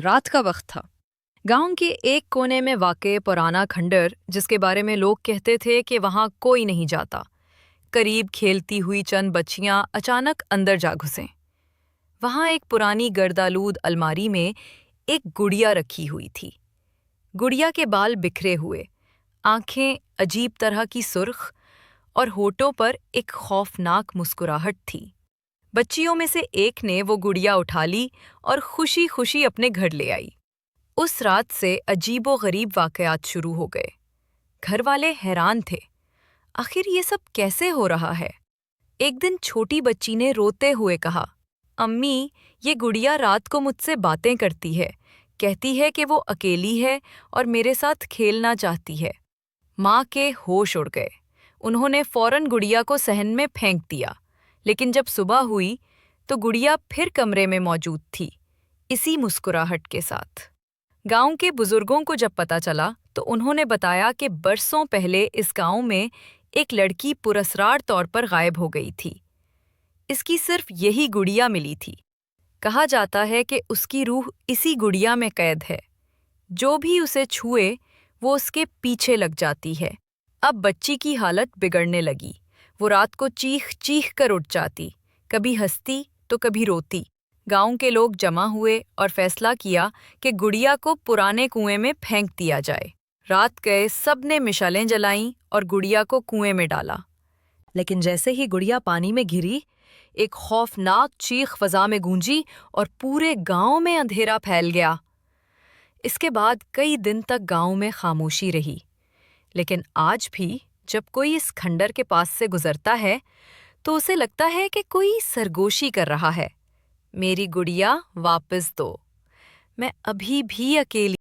رات کا وقت تھا۔ گاؤں کے ایک کونے میں واقع پرانا کھنڈر، جس کے بارے میں لوگ کہتے تھے کہ وہاں کوئی نہیں جاتا، قریب کھیلتی ہوئی چند بچیاں اچانک اندر جا گھسیں۔ وہاں ایک پرانی گردآلود الماری میں ایک گڑیا رکھی ہوئی تھی۔ گڑیا کے بال بکھرے ہوئے، آنکھیں عجیب طرح کی سرخ، اور ہونٹوں پر ایک خوفناک مسکراہٹ تھی۔ بچیوں میں سے ایک نے وہ گڑیا اٹھا لی اور خوشی خوشی اپنے گھر لے آئی۔ اس رات سے عجیب و غریب واقعات شروع ہو گئے۔ گھر والے حیران تھے، آخر یہ سب کیسے ہو رہا ہے؟ ایک دن چھوٹی بچی نے روتے ہوئے کہا، امی، یہ گڑیا رات کو مجھ سے باتیں کرتی ہے، کہتی ہے کہ وہ اکیلی ہے اور میرے ساتھ کھیلنا چاہتی ہے۔ ماں کے ہوش اڑ گئے۔ انہوں نے فوراً گڑیا کو صحن میں پھینک دیا، لیکن جب صبح ہوئی تو گڑیا پھر کمرے میں موجود تھی، اسی مسکراہٹ کے ساتھ۔ گاؤں کے بزرگوں کو جب پتہ چلا تو انہوں نے بتایا کہ برسوں پہلے اس گاؤں میں ایک لڑکی پراسرار طور پر غائب ہو گئی تھی۔ اس کی صرف یہی گڑیا ملی تھی۔ کہا جاتا ہے کہ اس کی روح اسی گڑیا میں قید ہے۔ جو بھی اسے چھوئے وہ اس کے پیچھے لگ جاتی ہے۔ اب بچی کی حالت بگڑنے لگی۔ وہ رات کو چیخ چیخ کر اٹھ جاتی، کبھی ہنستی تو کبھی روتی۔ گاؤں کے لوگ جمع ہوئے اور فیصلہ کیا کہ گڑیا کو پرانے کنویں میں پھینک دیا جائے۔ رات گئے، سب نے مشالیں جلائیں اور گڑیا کو کنویں میں ڈالا۔ لیکن جیسے ہی گڑیا پانی میں گری، ایک خوفناک چیخ فضا میں گونجی اور پورے گاؤں میں اندھیرا پھیل گیا۔ اس کے بعد کئی دن تک گاؤں میں خاموشی رہی۔ لیکن آج بھی جب کوئی اس کھنڈر کے پاس سے گزرتا ہے تو اسے لگتا ہے کہ کوئی سرگوشی کر رہا ہے، میری گڑیا واپس دو، میں ابھی بھی اکیلی